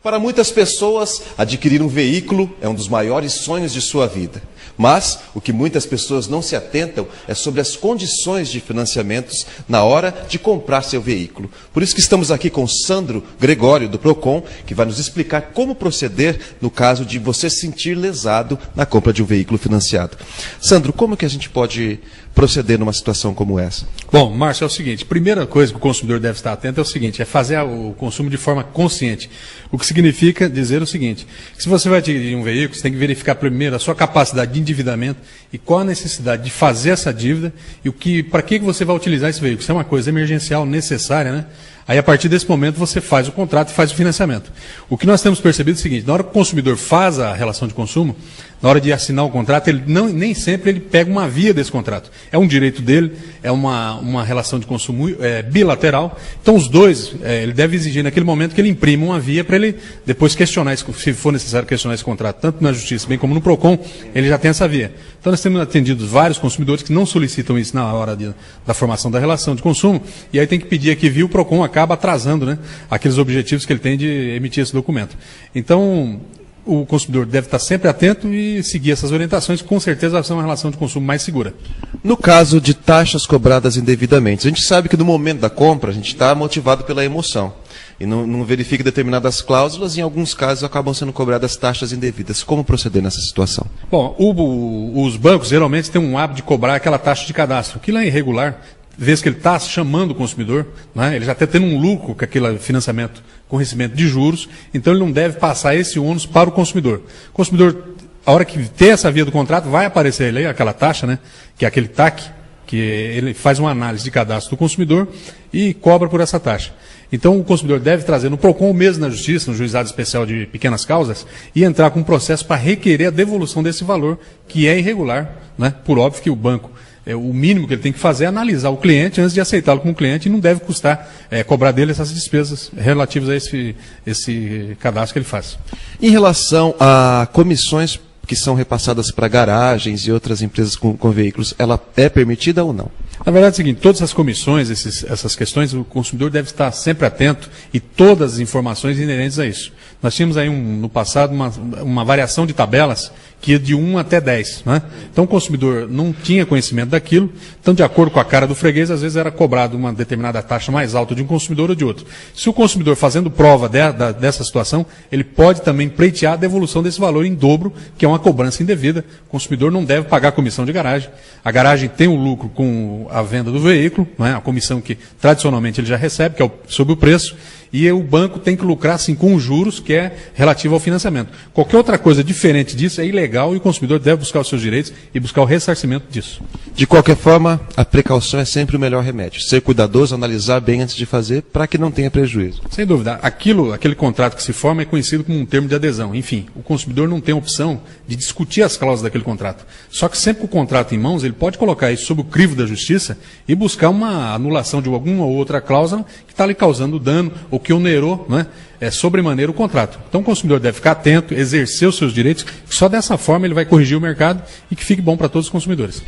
Para muitas pessoas, adquirir um veículo é um dos maiores sonhos de sua vida. Mas o que muitas pessoas não se atentam é sobre as condições de financiamentos na hora de comprar seu veículo. Por isso que estamos aqui com Sandro Gregório, do Procon, que vai nos explicar como proceder no caso de você se sentir lesado na compra de um veículo financiado. Sandro, como que a gente pode proceder numa situação como essa? Bom, Márcio, é o seguinte, primeira coisa que o consumidor deve estar atento é o seguinte, é fazer o consumo de forma consciente. O que significa dizer o seguinte, que se você vai adquirir um veículo, você tem que verificar primeiro a sua capacidade de endividamento e qual a necessidade de fazer essa dívida e para que você vai utilizar esse veículo. Isso é uma coisa emergencial, necessária, né? Aí, a partir desse momento, você faz o contrato e faz o financiamento. O que nós temos percebido é o seguinte, na hora que o consumidor faz a relação de consumo, na hora de assinar o contrato, nem sempre ele pega uma via desse contrato. É um direito dele, é uma relação de consumo bilateral. Então, os dois, ele deve exigir naquele momento que ele imprima uma via para ele depois questionar, se for necessário questionar esse contrato, tanto na Justiça bem como no Procon, ele já tem essa via. Então, nós temos atendido vários consumidores que não solicitam isso na hora da formação da relação de consumo, e aí tem que pedir aqui via o Procon, acaba atrasando, né, aqueles objetivos que ele tem de emitir esse documento. Então, o consumidor deve estar sempre atento e seguir essas orientações, que com certeza vai ser uma relação de consumo mais segura. No caso de taxas cobradas indevidamente, a gente sabe que no momento da compra a gente está motivado pela emoção e não verifica determinadas cláusulas e em alguns casos acabam sendo cobradas taxas indevidas. Como proceder nessa situação? Bom, os bancos geralmente têm um hábito de cobrar aquela taxa de cadastro. Aquilo é irregular, vez que ele está chamando o consumidor, né, ele já está tendo um lucro com aquele financiamento com recebimento de juros, então ele não deve passar esse ônus para o consumidor. O consumidor, a hora que ter essa via do contrato, vai aparecer ali aquela taxa, né, que é aquele TAC, que ele faz uma análise de cadastro do consumidor e cobra por essa taxa. Então o consumidor deve trazer no Procon ou mesmo na Justiça, no Juizado Especial de Pequenas Causas, e entrar com um processo para requerer a devolução desse valor, que é irregular, né, por óbvio que o banco, o mínimo que ele tem que fazer é analisar o cliente antes de aceitá-lo como cliente e não deve custar cobrar dele essas despesas relativas a esse cadastro que ele faz. Em relação a comissões que são repassadas para garagens e outras empresas com veículos, ela é permitida ou não? Na verdade é o seguinte, todas as comissões, essas questões, o consumidor deve estar sempre atento e todas as informações inerentes a isso. Nós tínhamos aí no passado uma variação de tabelas que ia de 1 até 10. Né? Então o consumidor não tinha conhecimento daquilo, então de acordo com a cara do freguês, às vezes era cobrado uma determinada taxa mais alta de um consumidor ou de outro. Se o consumidor fazendo prova dessa situação, ele pode também pleitear a devolução desse valor em dobro, que é uma cobrança indevida. O consumidor não deve pagar a comissão de garagem. A garagem tem o lucro com a venda do veículo, né? A comissão que tradicionalmente ele já recebe, que é sobre o preço, e o banco tem que lucrar sim com os juros, que é relativo ao financiamento. Qualquer outra coisa diferente disso é ilegal e o consumidor deve buscar os seus direitos e buscar o ressarcimento disso. De qualquer forma, a precaução é sempre o melhor remédio. Ser cuidadoso, analisar bem antes de fazer, para que não tenha prejuízo. Sem dúvida. Aquele contrato que se forma é conhecido como um termo de adesão. Enfim, o consumidor não tem opção de discutir as cláusulas daquele contrato. Só que sempre com o contrato em mãos, ele pode colocar isso sob o crivo da justiça e buscar uma anulação de alguma ou outra cláusula que está lhe causando dano ou que onerou, né, sobremaneira o contrato. Então o consumidor deve ficar atento, exercer os seus direitos, que só dessa forma ele vai corrigir o mercado e que fique bom para todos os consumidores.